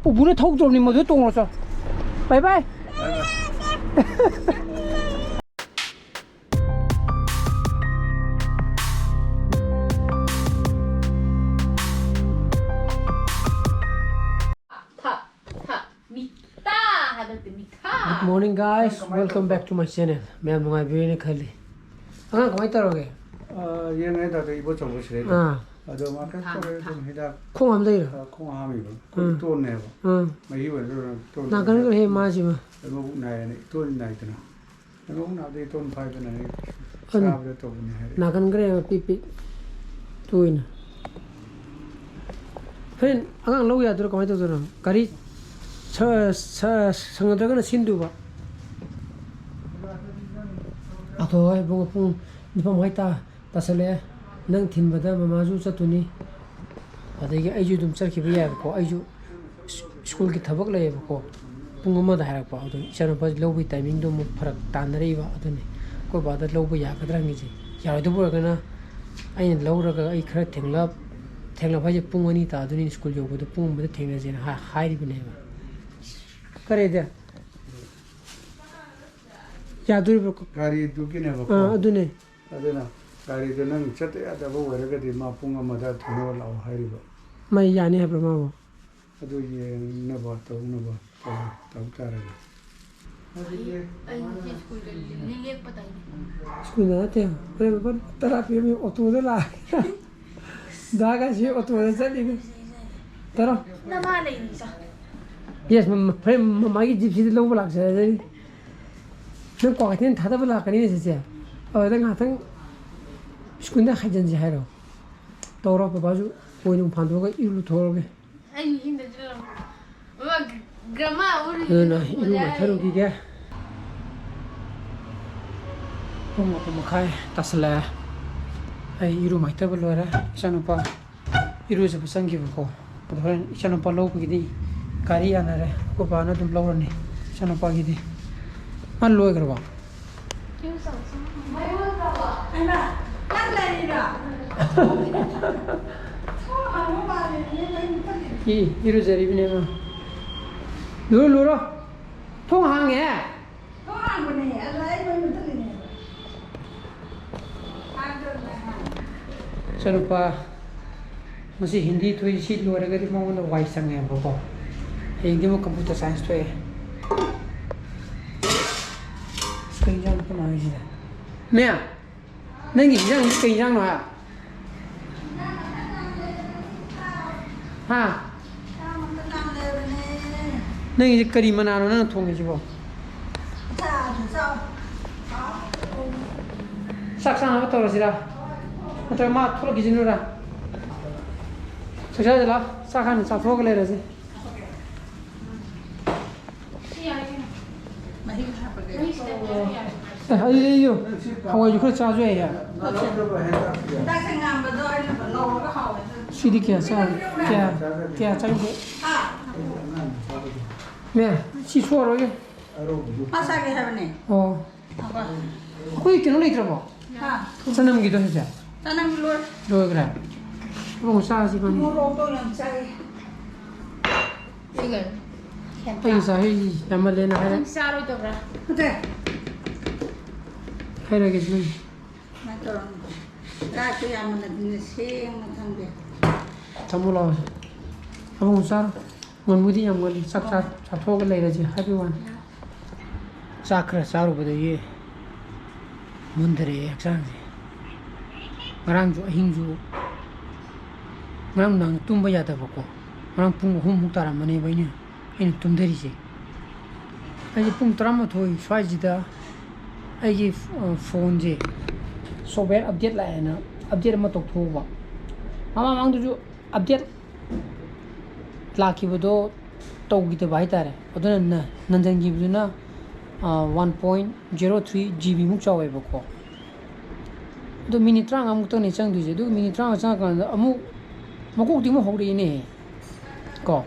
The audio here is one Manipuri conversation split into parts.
부부는 타고 들어오니 뭐 똥을 써. 바이바이. Good morning guys, welcome back to my channel. मैं मुंगाई बेने खाली. हाँ कमाई तरोगे? ये नहीं था तो इबो चंबो से. हाँ. अदो मार्केट पर तो हिदा. 콩 함도 이러. 콩 함이 거. 또 내고. 응. 마이 원 또. 나가는 걸 해 마지 마. 뭐 나야네 또 나이더나. 뭐 나도 또 파이더나. 사업도 또 보네. 나가는 거래 삐삐. 또이나. 팬 아강 로우야 들어 가만히 들어. 가리 저 성어들은 신두바. 아토 뭔가 뿡 니밤 와있다 따설래 능 팀바다 마마주 ꯆꯠꯇꯨꯅꯤ ꯑꯗꯒꯤ ꯑꯩꯁꯨ ꯑꯗꯨꯝ ꯆꯠꯈꯤꯕ ꯌꯥꯏꯕꯀꯣ ꯑꯩꯁꯨ ꯁ꯭ꯀꯨꯜꯒꯤ ꯊꯕꯛ ꯂꯩꯌꯦꯕꯀꯣ ꯄꯨꯡ ꯑꯃꯗ ꯍꯥꯏꯔꯛꯄ ꯑꯗꯨ ꯏꯆꯥꯅꯨꯄꯥꯁꯤ ꯂꯧꯕꯒꯤ ꯇꯥꯏꯃꯤꯡꯗꯣ ꯑꯃꯨꯛ ꯐꯔꯛ ꯇꯥꯟꯅꯔꯛꯏꯕ ꯑꯗꯨꯅꯤ ꯑꯩꯈꯣꯏ ꯕꯥꯗ ꯂꯧꯕ ꯌꯥꯒꯗ꯭ꯔꯥ ꯍꯪꯉꯤꯁꯦ ꯌꯥꯔꯣꯏꯗꯕ ꯑꯣꯏꯔꯒꯅ ꯑꯩꯅ ꯂꯧꯔꯒ ꯑꯩ ꯈꯔ ꯊꯦꯡꯂꯞ ꯍꯥꯏꯁꯦ ꯄꯨꯡ 2 ꯇꯥꯗꯣꯏꯅꯤ ꯁ꯭ꯀꯨꯜ ꯌꯧꯕꯗ ꯄꯨꯡ 1ꯗ ꯊꯦꯡꯅꯁꯦꯅ ꯍꯥꯏꯔꯤꯕꯅꯦꯕ ꯀꯔꯤꯗꯤ 야두리버 가리 두기네 봐. 어두네. 어두나. 가리도 난 쳤다 야다고 ወረገዲ ማፑንጋ ማዳ ተኖላው ሃይሪባ. ማይ ያኔ ሀብረማው. 어두 예 ነባ ተው ነባ ታውታረጋ. አይ ስኩል ሊሌክ pataይ. ስኩል ናቴ በረ ተራፒ ሚ ኦቶደላ. 다가시 ኦቶደ ጸሊግ. ተራ 나마레 니사. yes 프레임 마기 집시드 ለው 블락세. 너 과거에는 다다블 라카니 진짜 어떤 같은 스군데 하전지 하러 돌아 봐가지고 보이는 판도가 이리로 돌게 아니 힘들어 뭐 그라마 우리 나 이리로 타러기게 뭐 카이 따슬래 아이 이리로 마이터블 와라 이찬오빠 이리로서 부상기고 그러면 이찬오빠 로우기디 가리 하나래 고바나 좀 로우니 이찬오빠기디 ăn lôi cái đó 이로 자리 비네면 누르 통항에 통항군에 알라이 뭐는 틀리네 저는 무슨 힌디 토이 시 로라가 디 뭐는 와이상해 보고 이게 뭐 컴퓨터 사이언스 토에 그냥 그 말이지. 뭐야? 내가 이장 이렇게 이장 놔. 하. 내가 이제 끓이면 안 오는 통이지 뭐. 싹싹 하고 떨어지라. 어떻게 막 털어 기지누라. 저자들아 싹하는 싹 포글 내려지. 아이요. 하와이 그렇게 자주해야. sidi kia sa kia chang ke. 네, 시소로요. 파사게 하네. 거기 있기는 있더라 뭐. 사남기도 해자. 사남기로. 너 그래. 뭐 사지 건. 뭐로도 연차이. 이걸 아이사 해. 야말레나 해. 사로도 그래. 그래. 해라겠지. 맞더라. 라트 야만은 생은 상대. 담으러 한번 사. 원무디 양원 싹싹 잡토가 내려지 하비원. 사크라 사로보다 예. 문들의 액상지. 말랑주 힘주. 말랑 tumbayada bako. Marang pung hum muktaram mane bainya. Ini tumderi지. 아이 pung trama thoi swajida. 아이 폰지. 소프트웨어 업데이트 라이나 업데이트 마 똑토바. 마마 망두주 업데이트 라키보도 taugido baitare odona nanjangibduna 1.03 GB muk chawai bako do minute rang amuk to ni changduje do minute rang cha kan amu makok dimo hori ne ko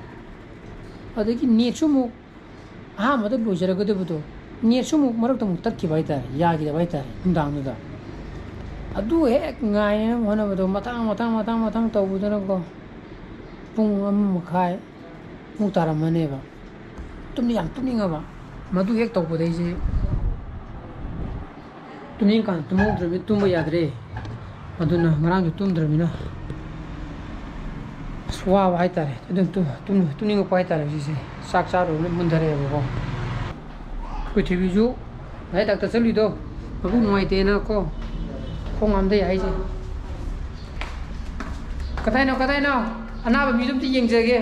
adeki net chumu ha mad lojara gade budo net chumu marak to muk takki baitare ya gi baitare ndang da adu he ngai ne hona budo matang tawbudana ko pung am khai ꯃꯨꯛ ꯇꯥꯔꯝꯃꯅꯦꯕ ꯇꯨꯝꯗꯤ ꯌꯥꯝ ꯇꯨꯝꯅꯤꯡꯉꯕ ꯃꯗꯨ ꯍꯦꯛ ꯇꯧꯕꯗꯩꯁꯦ ꯇꯨꯝꯅꯤꯡꯀꯥꯟ ꯇꯨꯝꯍꯧꯗ꯭ꯔꯕꯅꯤꯅ ꯇꯨꯝꯕ ꯌꯥꯗ꯭ꯔꯦ ꯑꯗꯨꯅ ꯉꯔꯥꯡꯁꯨ ꯇꯨꯝꯗ꯭ꯔꯕꯅꯤꯅ ꯑꯁ ꯋꯥꯕ ꯍꯥꯏꯇꯥꯔꯦ ꯑꯗꯨꯝ ꯇꯨꯝꯅꯤꯡꯉꯛꯄ ꯍꯥꯏꯇꯥꯔꯦ ꯍꯧꯖꯤꯛꯁꯦ ꯆꯥꯛ ꯆꯥꯔꯨꯕꯅ ꯃꯨꯟꯊꯔꯛꯑꯦꯕꯀꯣ ꯑꯩꯈꯣꯏ ꯊꯣꯏꯕꯤꯁꯨ ꯉꯁꯥꯏ ꯗꯥꯛꯇꯔ ꯆꯠꯂꯨꯏꯗꯣ ꯃꯕꯨꯛ ꯅꯨꯡꯉꯥꯏꯇꯦꯅ ꯀꯣ ꯈꯣꯡ ꯍꯥꯝꯗꯩ ꯍꯥꯏꯁꯦ ꯀꯗꯥꯏꯅꯣ ꯑꯅꯥꯕ ꯃꯤꯗꯨ ꯑꯝꯇ ꯌꯦꯡꯖꯒꯦ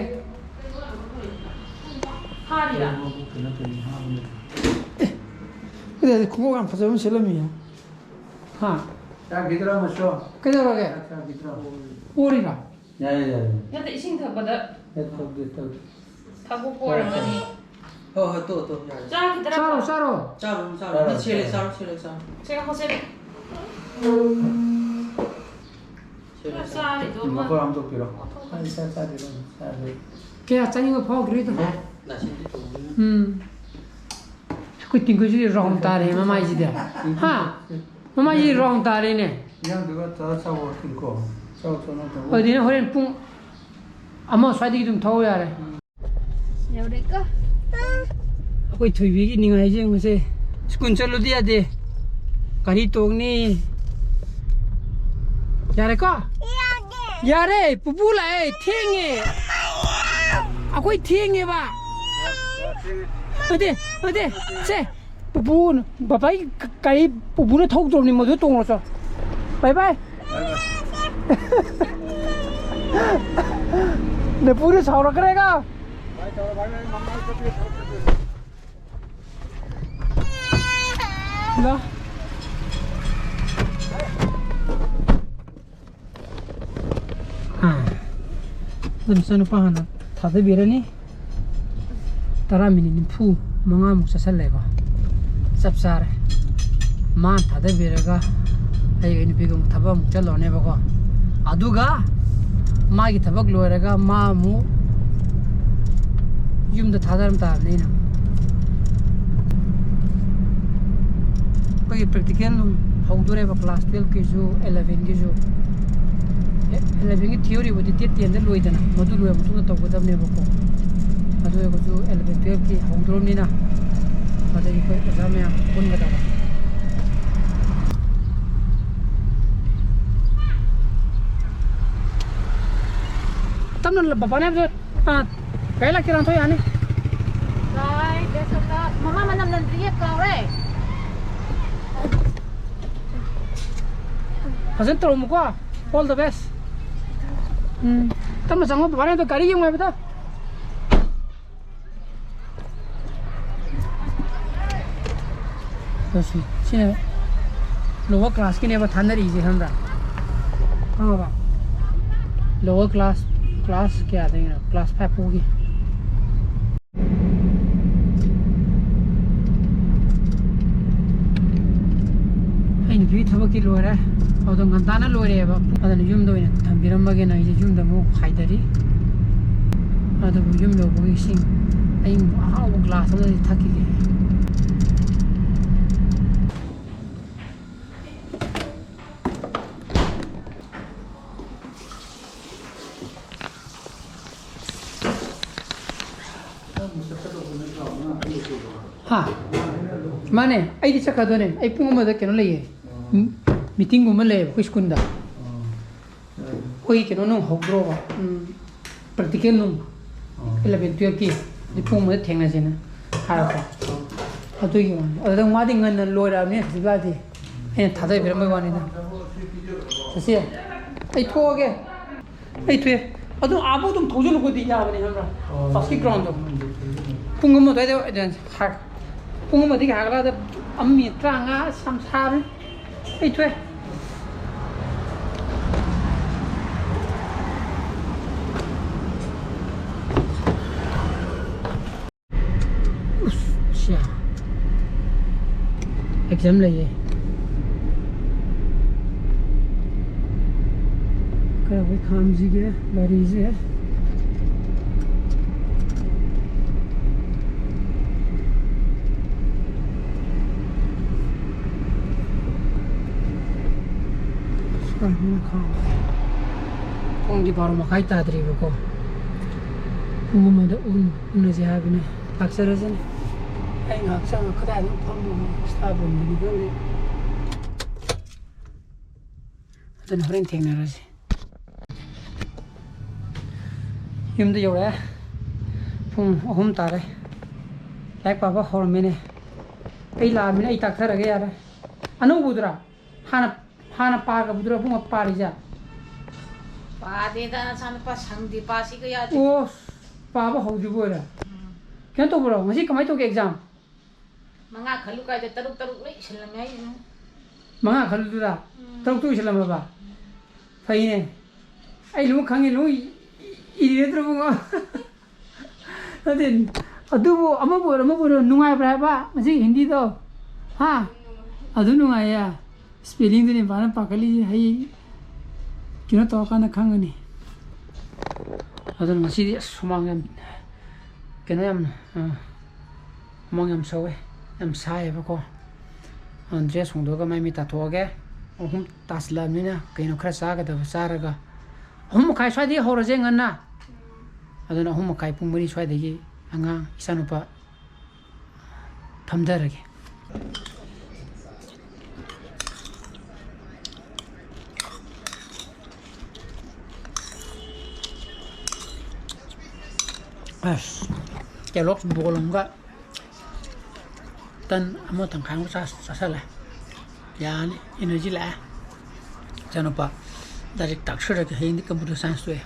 ꯍꯥꯔꯤꯔꯥ ꯈꯨꯡꯎꯞ ꯌꯥꯝ ꯐꯖꯕ ꯑꯃ ꯁꯦꯠꯂꯝꯃꯤ ꯍꯥ ꯆꯥꯈꯤꯗ꯭ꯔꯣ ꯃꯁꯨ ꯀꯩꯗꯧꯔꯒꯦ ꯆꯥꯈꯤꯗ꯭ꯔꯣ ꯑꯣꯔꯤꯔꯥ ꯌꯥꯔꯦ ꯅꯠꯇꯦ ꯏꯁꯤꯡ ꯊꯛꯄꯗ ꯇꯧꯗꯦ ꯊꯛꯄ ꯑꯣꯏꯔꯝꯒꯅꯤ ꯍꯣꯏ ꯇꯣ ꯆꯥꯈꯤꯗ꯭ꯔꯥ ꯆꯥꯔꯣ चारो छेले चारो 제가 허세를 먹어 안 먹기로 살살이로 살살 kaya chaninga phau grito na sidi to ku tingku ji rong tare mama ji da ha mama ji rong tare ne 그냥 누가 더 사고 있고 저는 더 어디는 호렌 뿡 아마 swadi 좀 더워 야래 여기까 akwai thoibi gi ningai je ngse skun chalu dia de kari togni yare ko yare pupula thenge akwai thenge ba 어디 세 부부 바바이 가이 부부는 턱 좀 모두 똥으로서 바이바이 내 부리 사오라 그래가 나 ꯅꯝꯁꯅ ꯄꯥꯍꯅ ꯊꯥꯗꯕꯤꯔꯅꯤ 10 minute 45ꯃꯨꯛ ꯆꯠꯁꯜꯂꯦꯀꯣ ꯆꯞ ꯆꯥꯔꯦ ꯃꯥ ꯊꯥꯗꯕꯤꯔꯒ ꯑꯩꯒ ꯅꯨꯄꯤꯒ ꯑꯃꯨꯛ ꯊꯕꯛ ꯑꯃꯨꯛ ꯆꯠꯂꯣꯅꯦꯕꯀꯣ ꯑꯗꯨꯒ ꯃꯥꯒꯤ ꯊꯕꯛ ꯂꯣꯏꯔꯒ ꯃꯥ ꯑꯃꯨꯛ ꯌꯨꯝꯗ ꯊꯥꯗꯔꯝ ꯇꯥꯕꯅꯤ ꯑꯩꯅ ꯑꯩꯈꯣꯏꯒꯤ ꯄ꯭ꯔꯦꯛꯇꯤꯀꯦꯜ ꯍꯧꯗꯣꯔꯦꯕ ꯀ꯭ꯂꯥꯁ 12ꯀꯤꯁꯨ 11ꯒꯤꯁꯨ 11ꯒꯤ ꯊꯤꯑꯣꯔꯤꯕꯨꯗꯤ ꯗꯦꯠ 10ꯗ ꯂꯣꯏꯗꯅ ꯃꯗꯨ ꯂꯣꯏꯔ ꯃꯇꯨꯡꯗ ꯇꯧꯒꯗꯕꯅꯦꯕꯀꯣ ꯑꯗꯨ ꯑꯣꯏꯔꯒꯁꯨ 11 12ꯀꯤ ꯍꯧꯗꯣꯔꯕꯅꯤꯅ ꯑꯗꯒꯤ ꯑꯩꯈꯣই ꯑꯣꯖꯥ ꯃꯌꯥꯝ ꯄꯨꯟꯒꯗꯕ ꯇꯞꯅ ꯕꯕꯥꯅꯦ ꯍꯥꯏꯕꯁꯨ ꯀꯩ ꯂꯥꯛꯀꯦꯔꯥ ꯊꯣꯏ ꯌꯥꯅꯤ Rồi, để xong đó. Mama mà nằm lên riết cầu đấy. फजन तौरमुको ऑल द बेस्ट तब चंगो बारे तो गाड़ी yung beta तो सी लोअर क्लास की ने बा थानरी जे हमरा हां बा लोअर क्लास क्या आते हैं क्लास 5 होगी ai nupi thabaki loire adon gantana loire ba adon yumdo ina thambiramage na ije yumda mo khaidari adu yumdo bo ising ai how glass of thaki ge ha mane ai di chakadone ai pungoma da keno leye meeting guma le kuskunda koi keno no hogro ba practical no 11 12 ki di pungma da thengna jena ha ko adu gi wan adu ma di ngan loira ne sibla di ai thadai biram ba wani da sasi ai thoge ai thwe adu abu dum thojul ko di ya bani hamra first ki ground do pungma da de ha pungma di ga la da ammi tranga samsar ai thwe sia exam le ye kara bhai kham ji ge bari ji hai ong di baru makai ta dri ko ꯄꯨꯡ ꯑꯃꯗ ꯎꯅꯁꯦ ꯍꯥꯏꯕꯅꯤ ꯂꯥꯛꯆꯔꯁꯤꯅꯤ ꯑꯩ ꯉꯥꯏꯍꯥꯛ ꯆꯪꯉ ꯀꯗꯥꯏꯗ ꯐꯝꯗꯣꯏꯅꯣ ꯏꯁꯇꯥꯐ ꯔꯨꯝꯗꯗꯤ ꯈꯪꯗꯦ ꯑꯗꯨꯅ ꯍꯣꯔꯦꯟ ꯊꯦꯡꯅꯔꯁꯤ ꯌꯨꯝꯗ ꯌꯧꯔꯛꯑꯦ ꯄꯨꯡ 3 ꯇꯥꯔꯦ ꯂꯥꯏꯔꯤꯛ ꯄꯥꯕ ꯍꯧꯔꯝꯃꯤꯅꯦ ꯑꯩ ꯂꯥꯛꯑꯃꯤꯅ ꯑꯩ ꯇꯥꯛꯊꯔꯒꯦ ꯌꯥꯔꯦ ꯑꯅꯧꯕꯗꯨꯔꯥ ꯍꯥꯟꯅ ꯄꯥꯒꯕꯗꯨꯔꯥ ꯄꯨꯡ ꯄꯥꯔꯤꯁꯦ ꯄꯥꯗꯦꯗ ꯅꯆꯥꯅꯨꯄꯥ ꯁꯪꯗꯦ ꯄꯥꯁꯤꯒ ꯌꯥꯗꯦ ꯑꯣ ꯄꯥꯕ ꯍꯧꯗ꯭ꯔꯤꯕ ꯑꯣꯏꯔꯦ ꯀꯩꯅꯣ ꯇꯧꯕ꯭ꯔꯣ ꯉꯁꯤ ꯀꯃꯥꯏꯅ ꯇꯧꯒꯦ ꯑꯦꯛꯖꯥꯝ 5 ꯈꯜꯂꯨ ꯀꯥꯏꯗ 3 ꯂꯣꯏ ꯏꯁꯜꯂꯝꯃꯦ ꯑꯩ 5 ꯈꯜꯂꯨꯗꯨꯔꯥ 6 ꯏꯁꯜꯂꯝꯃꯕ ꯐꯩꯅꯦ ꯑꯩ ꯂꯣꯏ ꯈꯪꯉꯤ ꯂꯣꯏ ꯏꯔꯦꯗ꯭ꯔꯕꯨꯡꯉꯣ ꯑꯗꯨ ꯑꯗꯨꯕꯨ ꯑꯃꯕꯨ ꯑꯣꯏꯔꯣ ꯅꯨꯡꯉꯥꯏꯕ꯭ꯔꯥ ꯍꯥꯏꯕ ꯉꯁꯤ ꯍꯤꯟꯗꯤꯗꯣ ꯍꯥ ꯑꯗꯨ ꯅꯨꯡꯉꯥꯏꯌꯦ ꯁ꯭ꯄꯦꯂꯤꯡꯗꯨꯅꯤ ꯏꯝꯐꯥꯜꯅ ꯄꯥꯈꯠꯂꯤꯁꯦ ꯍꯌꯦꯡ ꯀꯩꯅꯣ ꯇꯧꯔꯀꯥꯟꯗ ꯈꯪꯒꯅꯤ ꯑꯗꯨꯅ ꯉꯁꯤꯗꯤ ꯑꯁ ꯍꯨꯃꯥꯡ ꯌꯥꯝ ꯀꯩꯅꯣ ꯌꯥꯝ ꯍꯨꯃꯥꯡ ꯌꯥꯝ ꯁꯧꯋꯦ ꯌꯥꯝ ꯁꯥꯏꯌꯦꯕꯀꯣ ꯗ꯭ꯔꯦꯁ ꯍꯣꯡꯗꯣꯛꯑꯒ ꯃꯥꯏ ꯃꯤꯠ ꯇꯥꯊꯣꯛꯑꯒꯦ 3 ꯇꯥꯁꯤꯜꯂꯛꯑꯕꯅꯤꯅ ꯀꯩꯅꯣꯈꯔ ꯆꯥꯒꯗꯕ ꯆꯥꯔꯒ 3:30 ꯁ꯭ꯋꯥꯏꯗꯒꯤ ꯍꯧꯔꯁꯦ ꯉꯟꯅ ꯑꯗꯨꯅ 3:30 ꯄꯨꯡ 4 ꯁ꯭ꯋꯥꯏꯗꯒꯤ ꯑꯉꯥꯡ ꯏꯆꯥꯅꯨꯄꯥ ꯊꯝꯊꯔꯒꯦ ꯑꯁ ꯀꯦꯂꯣꯛꯁ ꯕꯣꯜ ꯑꯃꯒ ꯇꯟ 1.5 ꯑꯃꯒ ꯆꯥꯁꯜꯂꯦ ꯌꯥꯅꯤ ꯏꯅꯔꯖꯤ ꯂꯥꯛꯑꯦ ꯏꯆꯥꯅꯨꯄꯥ ꯗꯥꯏꯔꯦꯛ ꯇꯥꯛꯁꯔꯒꯦ ꯍꯌꯦꯡꯗꯤ ꯀꯝꯄ꯭ꯌꯨꯇꯔ ꯁꯥꯏꯟꯁ ꯇꯣꯛꯑꯦ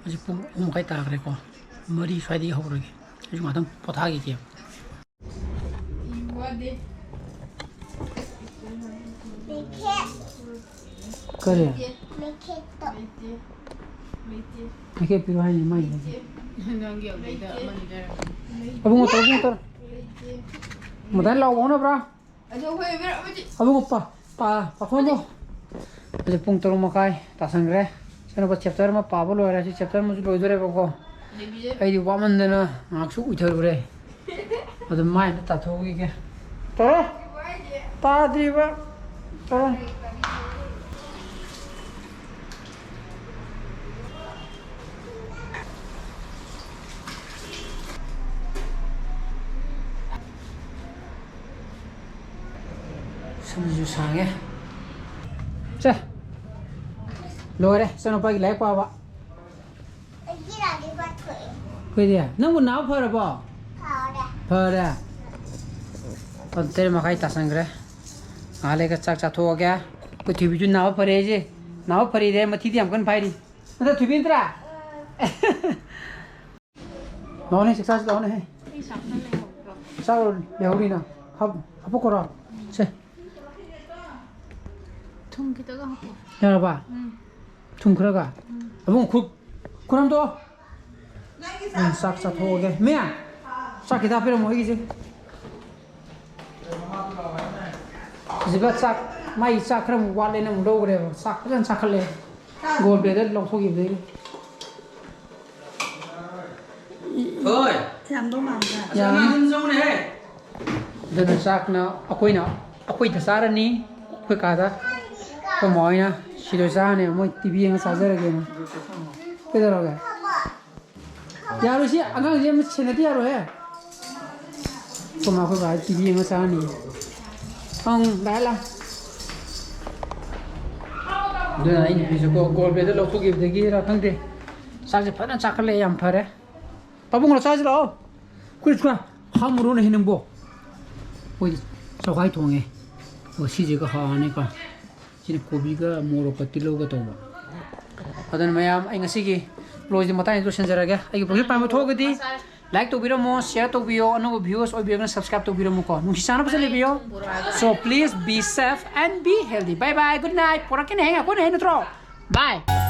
ꯍꯧꯖꯤꯛ ꯄꯨꯡ 3:30 ꯇꯥꯈ꯭ꯔꯦꯀꯣ 4 ꯁ꯭ꯋꯥꯏꯗꯒꯤ ꯍꯧꯔꯒꯦ ꯑꯩꯁꯨ ꯉꯥꯛꯇꯪ ꯄꯣꯊꯥꯈꯤꯒꯦ 그래. 이게 필요하니 많이. abang motor. Mudah lau mana bra? Abang apa? Pa kono. Jadi pung terung makai tasangre. Sana buat chapter mah pa bolo era si chapter mah sudah dore bako. Ai di waman dena ngaksu ujar bre. Ada main tak tahu ke. Tara. Ta di ba. Tara. Samju sange. 자, 로래 선오빠기 라이프 와봐. 그래야, 너무 나와 버려 봐. 버려. 어때 막아이 따선 그래? 알레가 짝짝 도와게. 그 뒤비 좀 나와 버려야지. 나와 버리래 뭐 뒤디 한건 봐야지. 너 뒤빈들아. 너네 식사지 너네 해. 싸울 여우리나 하보 거라. 자. 통 기다가 하고. 열어봐. 통 그러가. 뭐 그럼 또. 싹싹 도게. 뭐야? 싹 기다 필요 뭐 이기지? 집에 싹 마이 싹 그럼 와래는 뭐 그래. 싹 그냥 싹할래. 골베들 롱속이 돼. thôi Làm đúng không? sao mà hôn dâu này Then sak na ako'y tasarani ako'y kada pamoy na silosa ne mo TV ang sajar ge na kedaro ge yaro si agang je mo chenati yaro he poma ko ga TV ang sa ni ang dala dena in biso ko gol be de lo to give de gi ra khang de sa je phana chakle yam phare babung lo sa ji lo ku chwa hamuru ne hineng bo oi sogai thonge o siji ka haane ka sini kobi ga moro ka tilo ga to ba adan mayam ai ngasi gi loji matai do senjaraga ai gi project pam thogadi like to biro mo share to bio anu viewers oi bio subscribe to biro mo ko nusi sana pasale bio so please be safe and be healthy bye bye good night porakin henga ko ne no tro bye